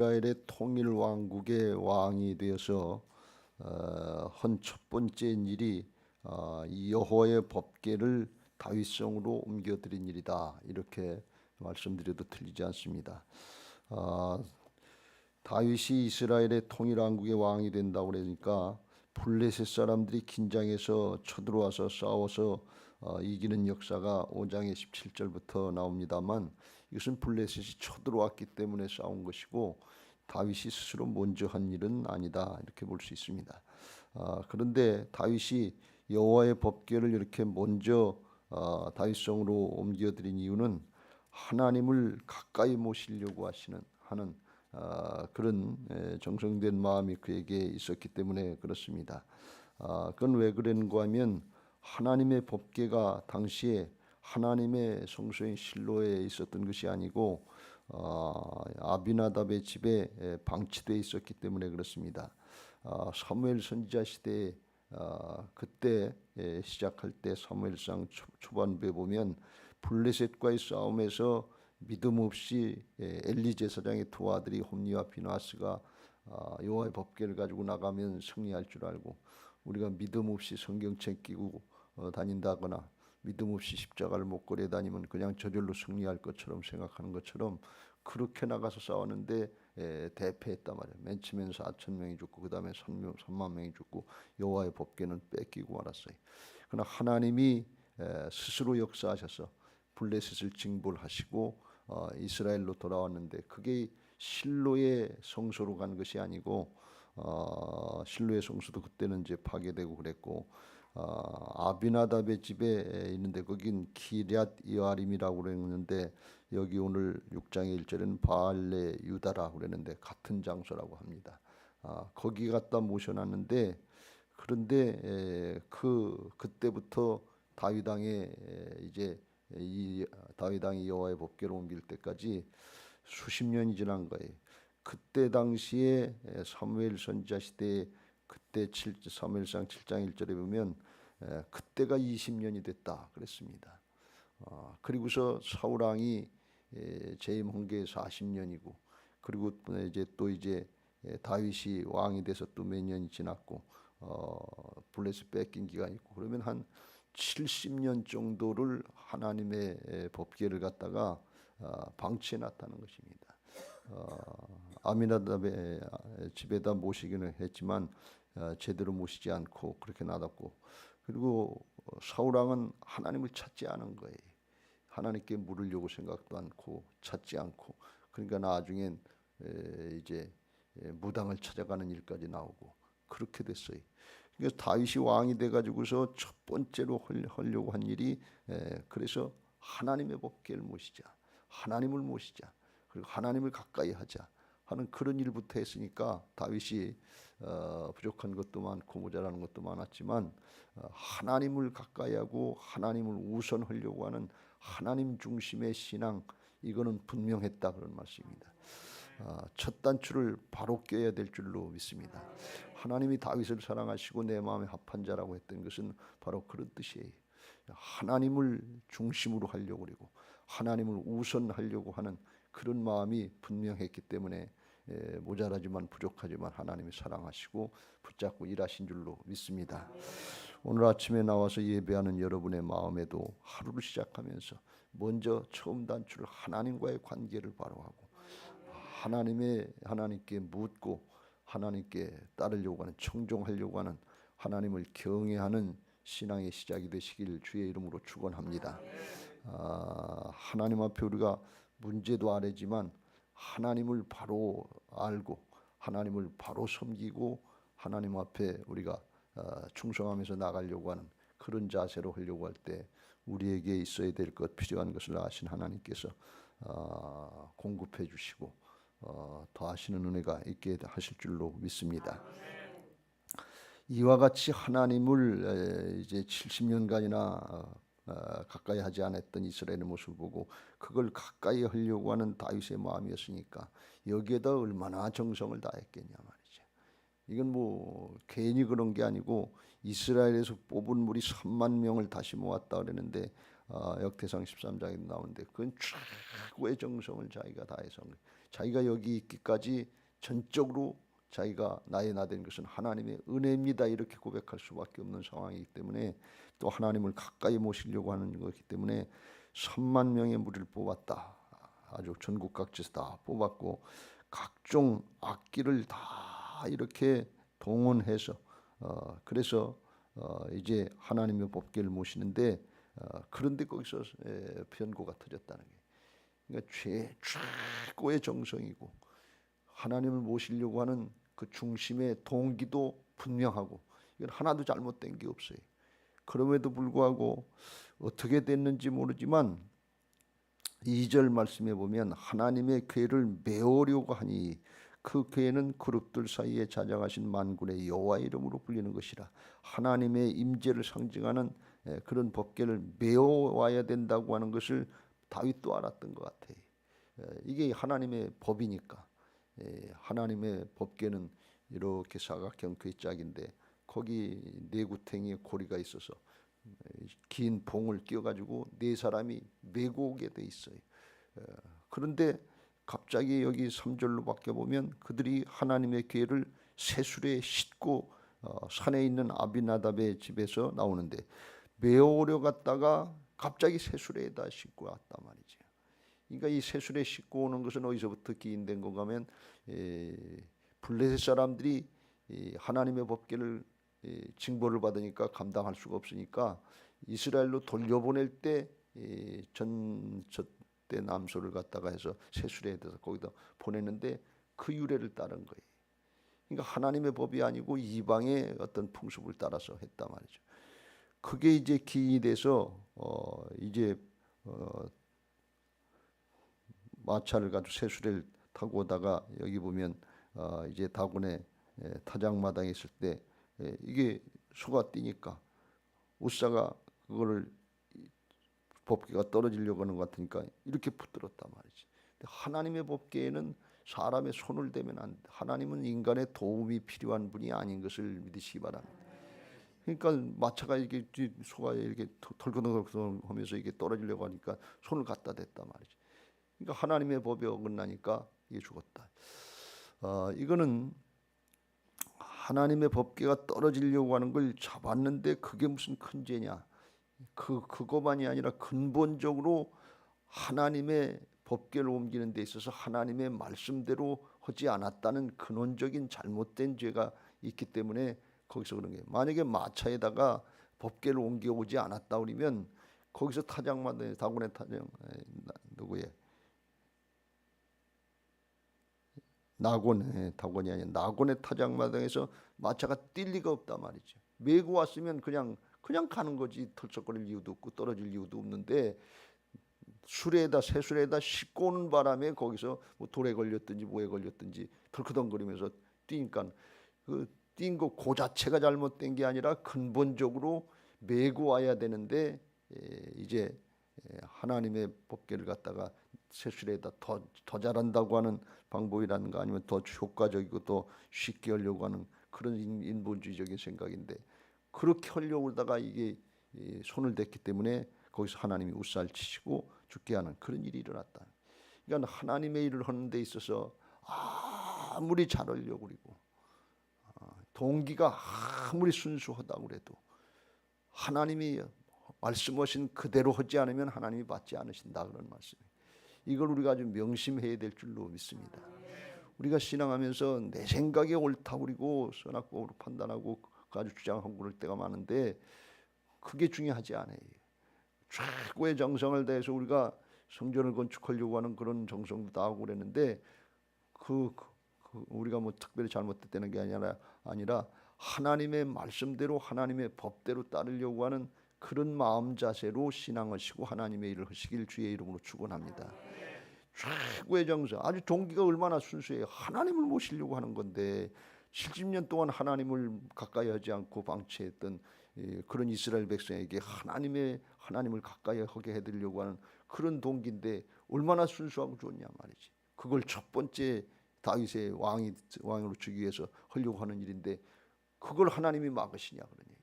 이스라엘의 통일 왕국의 왕이 되어서 한 첫 번째 일이 이 여호와의 법궤를 다윗성으로 옮겨드린 일이다. 이렇게 말씀드려도 틀리지 않습니다. 어, 다윗이 이스라엘의 통일 왕국의 왕이 된다고 그러니까 블레셋 사람들이 긴장해서 쳐들어와서 싸워서 이기는 역사가 5장의 17절부터 나옵니다만, 이것은 블레셋이 쳐들어왔기 때문에 싸운 것이고 다윗이 스스로 먼저 한 일은 아니다, 이렇게 볼 수 있습니다. 그런데 다윗이 여호와의 법궤를 이렇게 먼저 다윗성으로 옮겨드린 이유는 하나님을 가까이 모시려고 하는 그런 정성된 마음이 그에게 있었기 때문에 그렇습니다. 그건 왜 그랬는가 하면, 하나님의 법궤가 당시에 하나님의 성소인 실로에 있었던 것이 아니고 아비나답의 집에 방치되어 있었기 때문에 그렇습니다. 사무엘 선지자 시대에 그때 시작할 때 사무엘상 초반부에 보면 블레셋과의 싸움에서 믿음 없이 엘리 제사장의 두 아들이 홈니와 비나스가 여호와의 법궤를 가지고 나가면 승리할 줄 알고, 우리가 믿음 없이 성경책 끼고 다닌다거나 믿음 없이 십자가를 못 걸어 다니면 그냥 저절로 승리할 것처럼 생각하는 것처럼 그렇게 나가서 싸웠는데 대패했단 말이에요. 맨 처음에는 4,000명이 죽고 그 다음에 3만 명이 죽고 여호와의 법궤는 뺏기고 말았어요. 그러나 하나님이 스스로 역사하셔서 블레셋을 징벌하시고 이스라엘로 돌아왔는데, 그게 실로의 성소로 간 것이 아니고 실로의 성소도 그때는 이제 파괴되고 그랬고 아비나답의 집에 있는데 거긴 기럇 여아림이라고 그랬는데, 여기 오늘 6장의 1절에는 바알레 유다라고 그랬는데 같은 장소라고 합니다. 거기 갖다 모셔놨는데, 그런데 그때부터 다윗 왕의 이제 이 다윗 왕이 여호와의 법궤를 옮길 때까지 수십 년이 지난 거예요. 그때 당시에 사무엘 선지자 시대에 그때 사무엘상 7장 1절에 보면 그때가 20년이 됐다 그랬습니다. 그리고서 사울 왕이 재임한 게 40년이고, 그리고 이제 다윗이 왕이 돼서 또 몇 년이 지났고 블레셋 뺏긴 기간이 있고, 그러면 한 70년 정도를 하나님의 법궤를 갖다가 방치해 놨다는 것입니다. 아미나답의 집에다 모시기는 했지만 제대로 모시지 않고 그렇게 놔뒀고, 그리고 사울 왕은 하나님을 찾지 않은 거예요. 하나님께 물으려고 생각도 않고 찾지 않고, 그러니까 나중엔 이제 무당을 찾아가는 일까지 나오고 그렇게 됐어요. 그래서 다윗이 왕이 돼가지고서 첫 번째로 하려고 한 일이 그래서 하나님의 법궤를 모시자, 하나님을 모시자, 그리고 하나님을 가까이 하자 하는 그런 일부터 했으니까 다윗이 부족한 것도 많고 모자라는 것도 많았지만 하나님을 가까이 하고 하나님을 우선하려고 하는 하나님 중심의 신앙, 이거는 분명했다, 그런 말씀입니다. 첫 단추를 바로 껴야 될 줄로 믿습니다. 하나님이 다윗을 사랑하시고 내 마음에 합한 자라고 했던 것은 바로 그런 뜻이에요. 하나님을 중심으로 하려고 그러고 하나님을 우선하려고 하는 그런 마음이 분명했기 때문에 모자라지만 부족하지만 하나님이 사랑하시고 붙잡고 일하신 줄로 믿습니다. 오늘 아침에 나와서 예배하는 여러분의 마음에도 하루를 시작하면서 먼저 처음 단추를 하나님과의 관계를 바로 하고 하나님께 묻고 하나님께 따르려고 하는, 청종하려고 하는, 하나님을 경외하는 신앙의 시작이 되시길 주의 이름으로 축원합니다. 하나님 앞에 우리가 문제도 아래지만 하나님을 바로 알고 하나님을 바로 섬기고 하나님 앞에 우리가 충성하면서 나가려고 하는 그런 자세로 하려고 할 때 우리에게 있어야 될 것, 필요한 것을 아신 하나님께서 공급해 주시고 더하시는 은혜가 있게 하실 줄로 믿습니다. 이와 같이 하나님을 이제 70년간이나 가까이 하지 않았던 이스라엘의 모습을 보고 그걸 가까이 하려고 하는 다윗의 마음이었으니까 여기에다 얼마나 정성을 다했겠냐 말이죠. 이건 뭐 괜히 그런 게 아니고 이스라엘에서 뽑은 무리 3만 명을 다시 모았다 그러는데 역대상 13장에 나오는데 그건 최고의 정성을 자기가 다해서 자기가 여기 있기까지 전적으로 자기가 나의 나 된 것은 하나님의 은혜입니다. 이렇게 고백할 수밖에 없는 상황이기 때문에 또 하나님을 가까이 모시려고 하는 것이기 때문에 3만 명의 무리를 뽑았다. 아주 전국 각지에서 다 뽑았고 각종 악기를 다 이렇게 동원해서 그래서 이제 하나님의 법궤를 모시는데 그런데 거기서 변고가 터졌다는 게 그러니까 최고의 정성이고 하나님을 모시려고 하는 그 중심의 동기도 분명하고 이건 하나도 잘못된 게 없어요. 그럼에도 불구하고 어떻게 됐는지 모르지만 2절 말씀에 보면 하나님의 궤를 메우려고 하니 그 궤는 그룹들 사이에 자장하신 만군의 여호와의 이름으로 불리는 것이라. 하나님의 임재를 상징하는 그런 법궤를 메워와야 된다고 하는 것을 다윗도 알았던 것 같아요. 이게 하나님의 법이니까. 하나님의 법궤는 이렇게 사각형 궤짝인데 거기 네 구탱이에 고리가 있어서 긴 봉을 끼워가지고 네 사람이 메고 오게 돼 있어요. 그런데 갑자기 여기 3절로 바뀌어 보면 그들이 하나님의 궤를 새술에 싣고 산에 있는 아비나답의 집에서 나오는데 메어오려 갔다가 갑자기 새술에다 싣고 왔단 말이죠. 그러니까 이 새술에 싣고 오는 것은 어디서부터 기인된 건가 하면 블레셋 사람들이 하나님의 법궤를 징벌을 받으니까 감당할 수가 없으니까 이스라엘로 돌려보낼 때 전때 남소를 갖다가 해서 새술에 대해서 거기다 보냈는데 그 유래를 따른 거예요. 그러니까 하나님의 법이 아니고 이방의 어떤 풍습을 따라서 했단 말이죠. 그게 이제 기인이 돼서 이제 마차를 가지고 새수레를 타고 오다가 여기 보면 이제 다곤의 타작마당에 있을 때 이게 소가 뛰니까 우사가 그거를 법궤가 떨어지려고 하는 것 같으니까 이렇게 붙들었단 말이지. 하나님의 법궤에는 사람의 손을 대면 안 돼. 하나님은 인간의 도움이 필요한 분이 아닌 것을 믿으시기 바랍니다. 그러니까 마차가 이렇게 소가 이렇게 덜컹덜컹 하면서 이게 떨어지려고 하니까 손을 갖다 댔단 말이지. 그러니까 하나님의 법에 어긋나니까 이게 죽었다. 이거는 하나님의 법궤가 떨어지려고 하는 걸 잡았는데 그게 무슨 큰 죄냐? 그거만이 아니라 근본적으로 하나님의 법궤를 옮기는 데 있어서 하나님의 말씀대로 하지 않았다는 근원적인 잘못된 죄가 있기 때문에 거기서 그런 게 만약에 마차에다가 법궤를 옮겨오지 않았다 그러면 거기서 타작마당에 다곤의 타작 누구의 다곤이 아니라 나곤의 타작마당에서 마차가 뛸 리가 없단 말이죠. 메고 왔으면 그냥 가는 거지. 털썩거릴 이유도 없고 떨어질 이유도 없는데 새술에다 싣고 오는 바람에 거기서 뭐 돌에 걸렸든지 뭐에 걸렸든지 덜커덩거리면서 뛰니까 뛴 거 그 자체가 잘못된 게 아니라 근본적으로 메고 와야 되는데 이제 하나님의 법궤를 갖다가 새술에다 더 잘한다고 하는 방법이라는가 아니면 더 효과적이고 더 쉽게 하려고 하는 그런 인본주의적인 생각인데 그렇게 하려고 하다가 이게 손을 댔기 때문에 거기서 하나님이 우살치시고 죽게 하는 그런 일이 일어났다. 그러니까 하나님의 일을 하는 데 있어서 아무리 잘하려고 그리고 동기가 아무리 순수하다고 그래도 하나님이 말씀하신 그대로 하지 않으면 하나님이 받지 않으신다 그런 말씀이에요. 이걸 우리가 아주 명심해야 될 줄로 믿습니다. 우리가 신앙하면서 내 생각이 옳다고 그리고 선악법으로 판단하고 아주 주장하고 그럴 때가 많은데 그게 중요하지 않아요. 최고의 정성을 다해서 우리가 성전을 건축하려고 하는 그런 정성도 다하고 그랬는데 우리가 뭐 특별히 잘못됐다는 게 아니라 하나님의 말씀대로 하나님의 법대로 따르려고 하는 그런 마음 자세로 신앙하시고 하나님의 일을 하시길 주의 이름으로 축원합니다. 최고의 정성, 아주 동기가 얼마나 순수해요. 하나님을 모시려고 하는 건데 70년 동안 하나님을 가까이 하지 않고 방치했던 그런 이스라엘 백성에게 하나님을 가까이 하게 해드리려고 하는 그런 동기인데 얼마나 순수하고 좋냐 말이지. 그걸 첫 번째 다윗의 왕으로 주기 위해서 하려고 하는 일인데 그걸 하나님이 막으시냐 그런 얘기.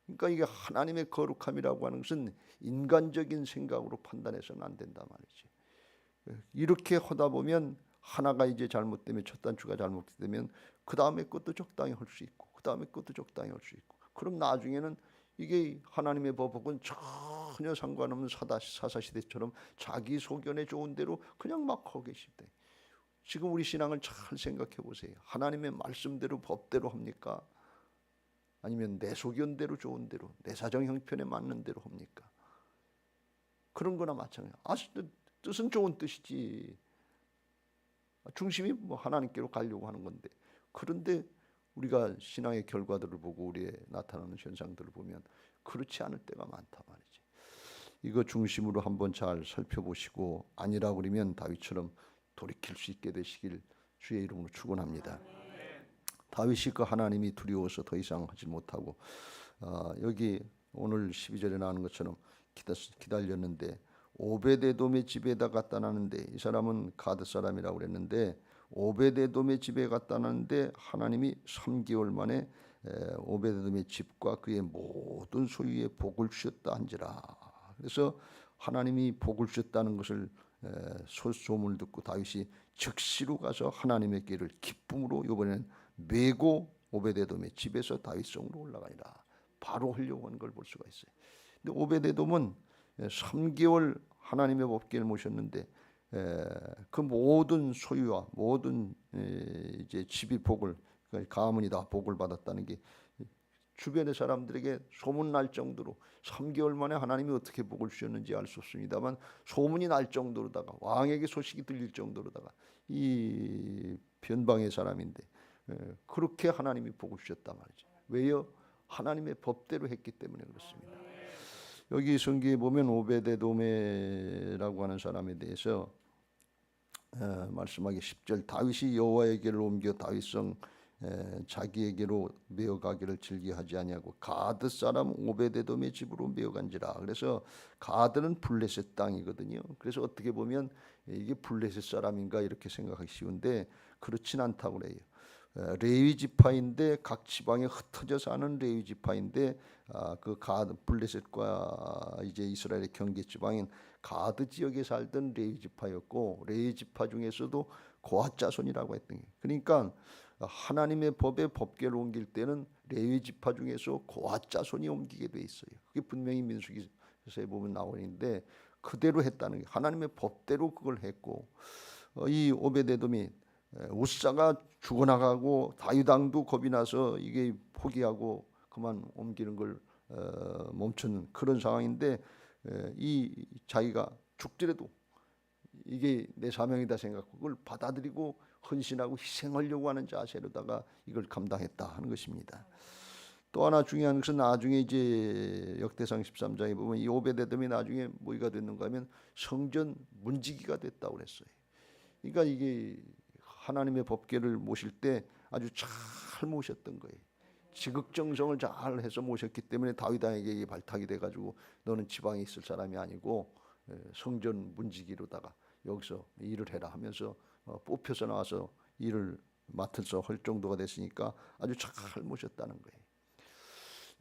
그러니까 이게 하나님의 거룩함이라고 하는 것은 인간적인 생각으로 판단해서는 안 된다 말이지. 이렇게 하다 보면 하나가 이제 잘못되면 첫 단추가 잘못되면 그 다음에 것도 적당히 할 수 있고 그 다음에 것도 적당히 할 수 있고 그럼 나중에는 이게 하나님의 법하고는 전혀 상관없는 사사시대처럼 자기 소견에 좋은 대로 그냥 막 하고 계시대. 지금 우리 신앙을 잘 생각해 보세요. 하나님의 말씀대로 법대로 합니까? 아니면 내 소견대로 좋은 대로 내 사정 형편에 맞는 대로 합니까? 그런 거나 마찬가지야. 뜻은 좋은 뜻이지. 중심이 뭐 하나님께로 가려고 하는 건데 그런데 우리가 신앙의 결과들을 보고 우리의 나타나는 현상들을 보면 그렇지 않을 때가 많다 말이지. 이거 중심으로 한번 잘 살펴보시고 아니라 그러면 다윗처럼 돌이킬 수 있게 되시길 주의 이름으로 축원합니다. 다윗이 그 하나님이 두려워서 더 이상 하지 못하고 여기 오늘 12절에 나오는 것처럼 기다렸는데 오베데돔의 집에다 갖다 놨는데 이 사람은 가드 사람이라고 그랬는데 오베데돔의 집에 갖다 놨는데 하나님이 3개월 만에 오베데돔의 집과 그의 모든 소유에 복을 주셨다 한지라. 그래서 하나님이 복을 주셨다는 것을 소문을 듣고 다윗이 즉시로 가서 하나님의 길을 기쁨으로 이번에는 메고 오베데돔의 집에서 다윗성으로 올라가니라. 바로 하려고 한 걸 볼 수가 있어요. 근데 오베데돔은 3개월 하나님의 법궤를 모셨는데 그 모든 소유와 모든 이제 집이 복을 가문이 다 복을 받았다는 게 주변의 사람들에게 소문 날 정도로 3개월 만에 하나님이 어떻게 복을 주셨는지 알 수 없습니다만 소문이 날 정도로다가 왕에게 소식이 들릴 정도로다가 이 변방의 사람인데 그렇게 하나님이 복을 주셨단 말이죠. 왜요? 하나님의 법대로 했기 때문에 그렇습니다. 여기 성경에 보면 오베데돔이라고 하는 사람에 대해서 말씀하기 10절 다윗이 여호와에게를 옮겨 다윗성 자기에게로 메어가기를 즐겨하지 아니하고 가드 사람 오베데돔의 집으로 메어간지라. 그래서 가드는 블레셋 땅이거든요. 그래서 어떻게 보면 이게 블레셋 사람인가 이렇게 생각하기 쉬운데 그렇진 않다고 그래요. 레위 지파인데 각 지방에 흩어져 사는 레위 지파인데 그 가드 블레셋과 이제 이스라엘의 경계 지방인 가드 지역에 살던 레위 지파였고 레위 지파 중에서도 고핫 자손이라고 했던 게 그러니까 하나님의 법의 법궤를 옮길 때는 레위 지파 중에서 고핫 자손이 옮기게 돼 있어요. 그게 분명히 민수기서에 보면 나오는데 그대로 했다는 게 하나님의 법대로 그걸 했고 이 오베데돔이 우사가 죽어나가고 다윗 왕도 겁이 나서 이게 포기하고 그만 옮기는 걸 멈추는 그런 상황인데 이 자기가 죽더라도 이게 내 사명이다 생각하고 그걸 받아들이고 헌신하고 희생하려고 하는 자세로다가 이걸 감당했다 하는 것입니다. 또 하나 중요한 것은 나중에 이제 역대상 13장에 보면 이 오베데돔이 나중에 뭐가 됐는가 하면 성전 문지기가 됐다고 그랬어요. 그러니까 이게 하나님의 법궤를 모실 때 아주 잘 모셨던 거예요. 지극정성을 잘 해서 모셨기 때문에 다윗 왕에게 발탁이 돼가지고 너는 지방에 있을 사람이 아니고 성전 문지기로다가 여기서 일을 해라 하면서 뽑혀서 나와서 일을 맡아서 할 정도가 됐으니까 아주 잘 모셨다는 거예요.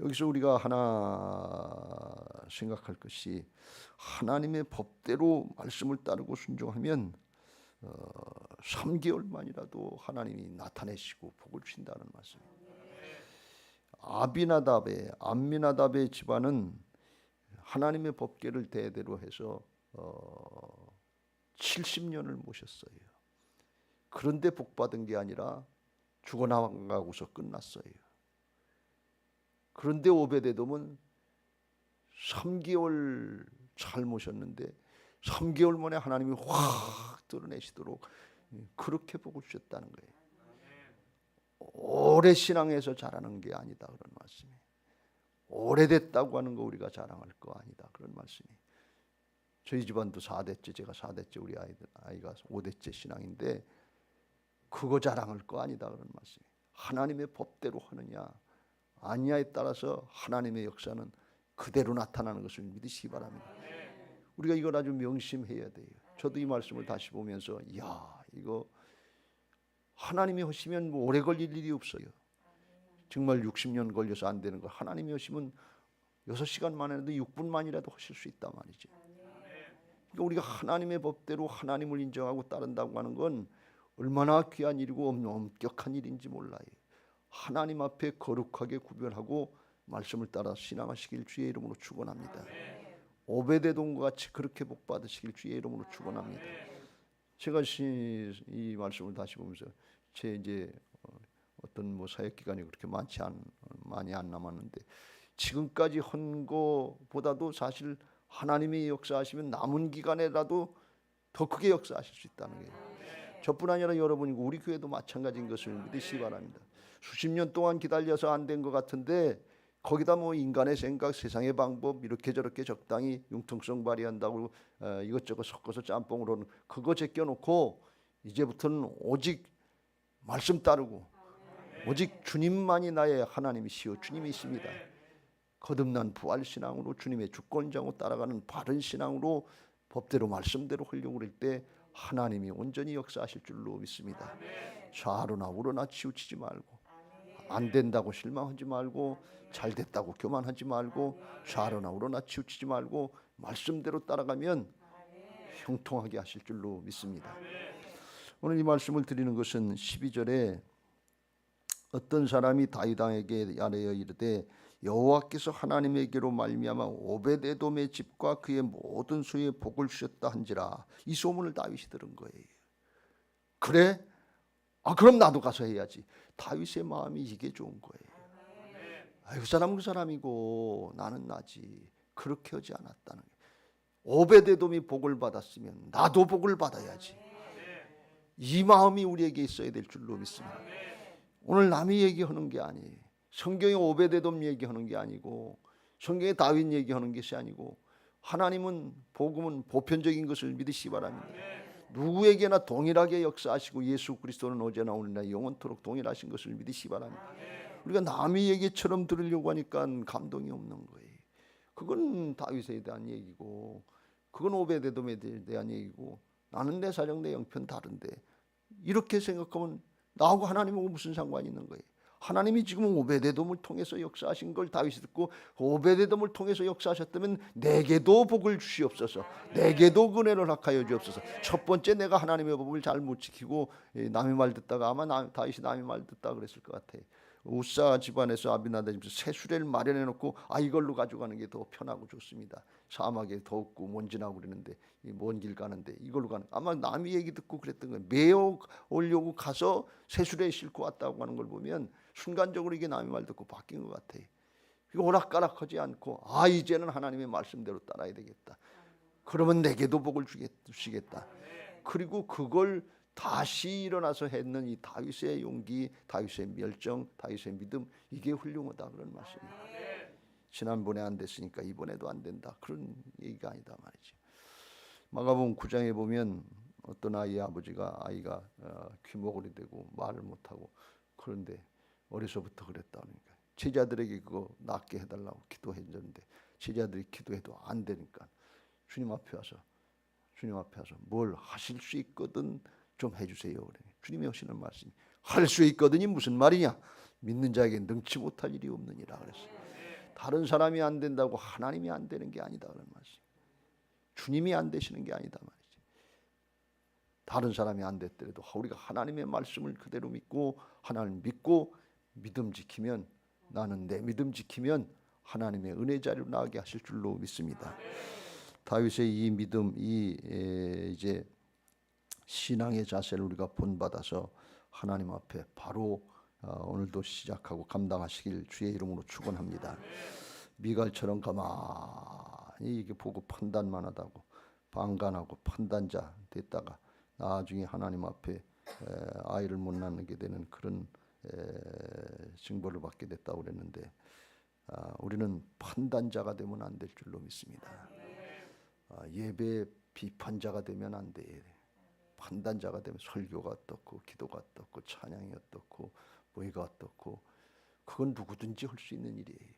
여기서 우리가 하나 생각할 것이 하나님의 법대로 말씀을 따르고 순종하면 3개월만이라도 하나님이 나타내시고 복을 주신다는 말씀입니다. 암미나답의 집안은 하나님의 법궤를 대대로 해서 70년을 모셨어요. 그런데 복받은 게 아니라 죽어나가고서 끝났어요. 그런데 오베데돔은 3개월 잘 모셨는데 3개월 만에 하나님이 확 드러내시도록 그렇게 복을 주셨다는 거예요. 오래 신앙에서 자라는 게 아니다 그런 말씀이. 오래됐다고 하는 거 우리가 자랑할 거 아니다 그런 말씀이. 저희 집안도 4대째 제가 4대째 우리 아이가 5대째 신앙인데 그거 자랑할 거 아니다 그런 말씀이. 하나님의 법대로 하느냐 아니냐에 따라서 하나님의 역사는 그대로 나타나는 것을 믿으시기 바랍니다. 우리가 이걸 아주 명심해야 돼요. 저도 이 말씀을 다시 보면서 이야 이거 하나님이 하시면 뭐 오래 걸릴 일이 없어요. 정말 60년 걸려서 안 되는 거 하나님이 하시면 6시간 만에라도 6분만이라도 하실 수 있단 말이죠. 그러니까 우리가 하나님의 법대로 하나님을 인정하고 따른다고 하는 건 얼마나 귀한 일이고 엄격한 일인지 몰라요. 하나님 앞에 거룩하게 구별하고 말씀을 따라 신앙하시길 주의 이름으로 축원합니다. 오베데돔과 같이 그렇게 복 받으시길 주의 이름으로 축원합니다. 제가 이 말씀을 다시 보면서 제 이제 어떤 뭐 사역 기간이 그렇게 많이 안 남았는데 지금까지 한 거보다도 사실 하나님이 역사하시면 남은 기간에라도 더 크게 역사하실 수 있다는 거예요. 저뿐 아니라 여러분이고 우리 교회도 마찬가지인 것을 믿으시기 바랍니다. 수십 년 동안 기다려서 안 된 것 같은데 거기다 뭐 인간의 생각, 세상의 방법 이렇게 저렇게 적당히 융통성 발휘한다고 이것저것 섞어서 짬뽕으로는 그거 제껴놓고 이제부터는 오직 말씀 따르고 오직 주님만이 나의 하나님이시오 주님이십니다. 거듭난 부활신앙으로 주님의 주권자고 따라가는 바른 신앙으로 법대로 말씀대로 하려고 그럴 때 하나님이 온전히 역사하실 줄로 믿습니다. 좌로나 우로나 치우치지 말고 안 된다고 실망하지 말고 잘 됐다고 교만하지 말고 좌로나 우로나 치우치지 말고 말씀대로 따라가면 형통하게 하실 줄로 믿습니다. 오늘 이 말씀을 드리는 것은 12절에 어떤 사람이 다윗왕에게 아뢰어 이르되 여호와께서 하나님에게로 말미암아 오벳에돔의 집과 그의 모든 소유에 복을 주셨다 한지라. 이 소문을 다윗이 들은 거예요. 그래? 그럼 나도 가서 해야지. 다윗의 마음이 이게 좋은 거예요. 그 사람은 그 사람이고 나는 나지. 그렇게 하지 않았다는 거예요. 오벳에돔이 복을 받았으면 나도 복을 받아야지. 이 마음이 우리에게 있어야 될 줄로 믿습니다. 오늘 남이 얘기하는 게 아니에요. 성경에 오벳에돔 얘기하는 게 아니고 성경에 다윗 얘기하는 것이 아니고 하나님은 복음은 보편적인 것을 믿으시기 바랍니다. 누구에게나 동일하게 역사하시고 예수 그리스도는 어제나 오늘나 영원토록 동일하신 것을 믿으시기 바랍니다. 우리가 남의 얘기처럼 들으려고 하니까 감동이 없는 거예요. 그건 다윗에 대한 얘기고 그건 오벳에돔에 대한 얘기고 나는 내 사정 내 형편 다른데 이렇게 생각하면 나하고 하나님하고 무슨 상관이 있는 거예요. 하나님이 지금 오벳에돔을 통해서 역사하신 걸 다윗이 듣고 오벳에돔을 통해서 역사하셨다면 내게도 복을 주시옵소서. 내게도 은혜를 허락하여 주옵소서. 첫 번째 내가 하나님의 법을 잘 못 지키고 남의 말 듣다가 아마 다윗이 남의 말 듣다 그랬을 것 같아요. 우사 집안에서 아비나답 집에서 새 수레를 마련해 놓고 이걸로 가져가는 게 더 편하고 좋습니다. 사막에 덥고 먼지나고 그러는데 먼 길 가는데 이걸로 가는 아마 남의 얘기 듣고 그랬던 거예요. 메어 오려고 가서 새 수레에 싣고 왔다고 하는 걸 보면 순간적으로 이게 남의 말 듣고 바뀐 것 같아요. 오락가락하지 않고 이제는 하나님의 말씀대로 따라야 되겠다. 그러면 내게도 복을 주시겠다. 그리고 그걸 다시 일어나서 했는 이 다윗의 용기, 다윗의 열정, 다윗의 믿음 이게 훌륭하다 그런 말씀입니다. 지난번에 안 됐으니까 이번에도 안 된다 그런 얘기가 아니다 말이죠. 마가복음 9장에 보면 어떤 아이의 아버지가 아이가 귀머거리 되고 말을 못하고 그런데 어려서부터 그랬다니까 제자들에게 그거 낫게 해달라고 기도했는데 제자들이 기도해도 안 되니까 주님 앞에 와서 뭘 하실 수 있거든 좀 해주세요. 그래. 주님이 하시는 말씀이 할 수 있거든이 무슨 말이냐? 믿는 자에게 능치 못할 일이 없느니라 그랬어요. 다른 사람이 안 된다고 하나님이 안 되는 게 아니다 그런 말씀. 주님이 안 되시는 게 아니다 말이지. 다른 사람이 안 됐더라도 우리가 하나님의 말씀을 그대로 믿고 하나님을 믿고 믿음 지키면 나는 내 믿음 지키면 하나님의 은혜 자리로 나가게 하실 줄로 믿습니다. 다윗의 이 믿음, 이제 신앙의 자세를 우리가 본받아서 하나님 앞에 바로 오늘도 시작하고 감당하시길 주의 이름으로 축원합니다. 미갈처럼 가만히 이게 보고 판단만 하다고 방관하고 판단자 됐다가 나중에 하나님 앞에 아이를 못 낳게 되는 그런 징벌을 받게 됐다고 그랬는데 우리는 판단자가 되면 안 될 줄로 믿습니다. 예배 비판자가 되면 안 돼. 판단자가 되면 설교가 어떻고 기도가 어떻고 찬양이 어떻고 뭐가 어떻고 그건 누구든지 할 수 있는 일이에요.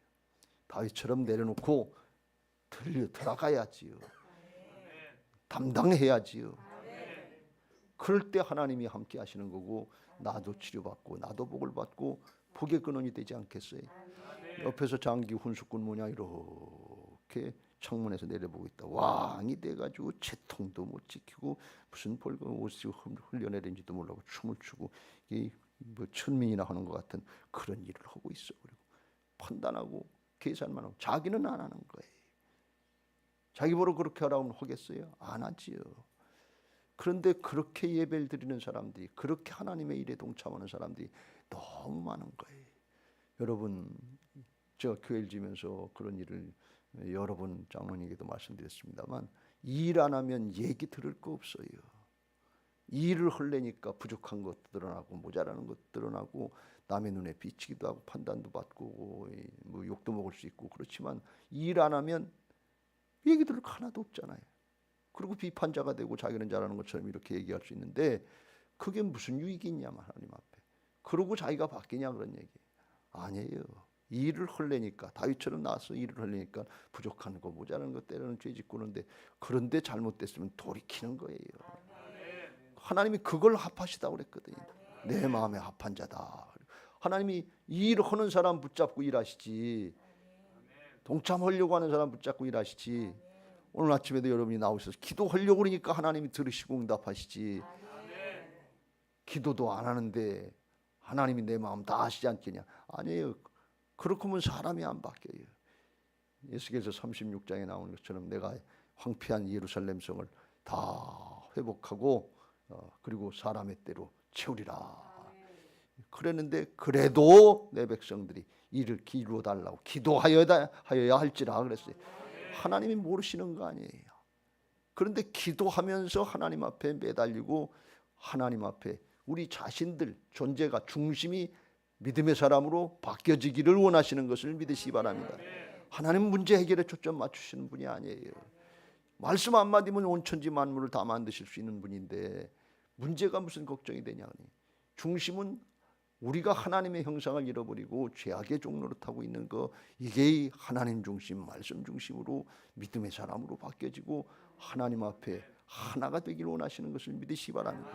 다윗처럼 내려놓고 들어가야지요. 담당해야지요. 그럴 때 하나님이 함께 하시는 거고 나도 치료받고 나도 복을 받고 복의 근원이 되지 않겠어요. 옆에서 장기 훈수꾼 모양 이렇게 창문에서 내려보고 있다. 왕이 돼가지고 채통도 못 지키고 무슨 벌금 옷을 흘려내린지도 모르고 춤을 추고 뭐 천민이나 하는 것 같은 그런 일을 하고 있어. 그리고 판단하고 계산만 하고 자기는 안 하는 거예요. 자기 보러 그렇게 하라고 하겠어요? 안 하지요. 그런데 그렇게 예배를 드리는 사람들이, 그렇게 하나님의 일에 동참하는 사람들이 너무 많은 거예요. 여러분, 제가 교회를 지면서 그런 일을 여러 번 장로님에게도 말씀드렸습니다만, 일 안 하면 얘기 들을 거 없어요. 일을 하려니까 부족한 것도 드러나고 모자라는 것도 드러나고 남의 눈에 비치기도 하고 판단도 받고 뭐 욕도 먹을 수 있고, 그렇지만 일 안 하면 얘기 들을 거 하나도 없잖아요. 그리고 비판자가 되고 자기는 잘하는 것처럼 이렇게 얘기할 수 있는데, 그게 무슨 유익이 있냐면 하나님 앞에. 그러고 자기가 바뀌냐 그런 얘기 아니에요. 일을 하려니까, 다윗처럼 나와서 일을 하려니까 부족한 거 모자라는 것 때로는 죄짓고는데, 그런데 잘못됐으면 돌이키는 거예요. 하나님이 그걸 합하시다고 그랬거든요. 내 마음에 합한 자다. 하나님이 일을 하는 사람 붙잡고 일하시지, 동참하려고 하는 사람 붙잡고 일하시지. 오늘 아침에도 여러분이 나오셔서 기도하려고 그러니까 하나님이 들으시고 응답하시지, 기도도 안 하는데 하나님이 내 마음 다 아시지 않겠냐? 아니에요. 그렇게 하면 사람이 안 바뀌어요. 에스겔서 36장에 나오는 것처럼 내가 황폐한 예루살렘 성을 다 회복하고 그리고 사람의 때로 채우리라 그랬는데, 그래도 내 백성들이 이를 이루어 달라고 기도하여야 할지라 그랬어요. 하나님이 모르시는 거 아니에요. 그런데 기도하면서 하나님 앞에 매달리고 하나님 앞에 우리 자신들 존재가, 중심이 믿음의 사람으로 바뀌어지기를 원하시는 것을 믿으시기 바랍니다. 하나님 문제 해결에 초점 맞추시는 분이 아니에요. 말씀 한마디면 온천지 만물을 다 만드실 수 있는 분인데 문제가 무슨 걱정이 되냐. 중심은 우리가 하나님의 형상을 잃어버리고 죄악의 종로를 타고 있는 거, 이게 하나님 중심, 말씀 중심으로 믿음의 사람으로 바뀌어지고 하나님 앞에 하나가 되기를 원하시는 것을 믿으시기 바랍니다.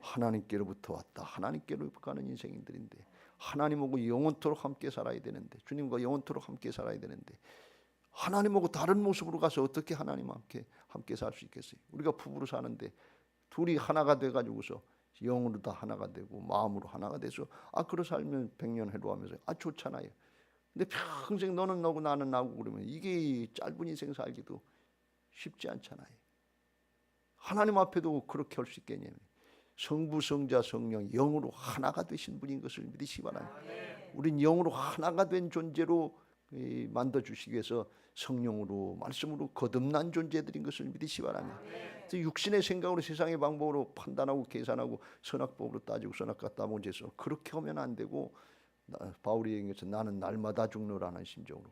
하나님께로부터 왔다, 하나님께로 가는 인생인들인데, 하나님하고 영원토록 함께 살아야 되는데, 주님과 영원토록 함께 살아야 되는데, 하나님하고 다른 모습으로 가서 어떻게 하나님 함께 살 수 있겠어요? 우리가 부부로 사는데 둘이 하나가 돼가지고서 영으로 다 하나가 되고 마음으로 하나가 돼서 그러 살면 100년 해로하면서 좋잖아요. 근데 평생 너는 너고 나는 나고 그러면 이게 짧은 인생 살기도 쉽지 않잖아요. 하나님 앞에도 그렇게 할 수 있겠냐면 성부 성자 성령 영으로 하나가 되신 분인 것을 믿으시기 바랍니다. 우린 영으로 하나가 된 존재로 만들어주시기 위해서 성령으로 말씀으로 거듭난 존재들인 것을 믿으시기 바랍니다. 육신의 생각으로 세상의 방법으로 판단하고 계산하고 선악법으로 따지고 선악과 따본제서 그렇게 하면 안 되고, 바울이 얘기해서 나는 날마다 죽노라는 심정으로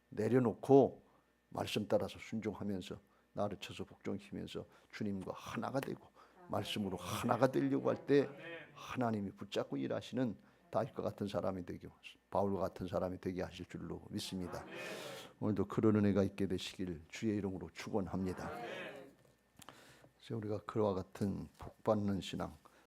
내려놓고 말씀 따라서 순종하면서 나를 쳐서 복종시키면서 주님과 하나가 되고 말씀으로 하나가 되려고 할 때 하나님이 붙잡고 일하시는 다윗과 같은 사람이 되고 바울과 같은 사람이 되게 하실 줄로 믿습니다. 오늘도 그런 은혜가 있게 되시길 주의 이름으로 축원합니다. 우리가 그와 같은 복받는 신앙,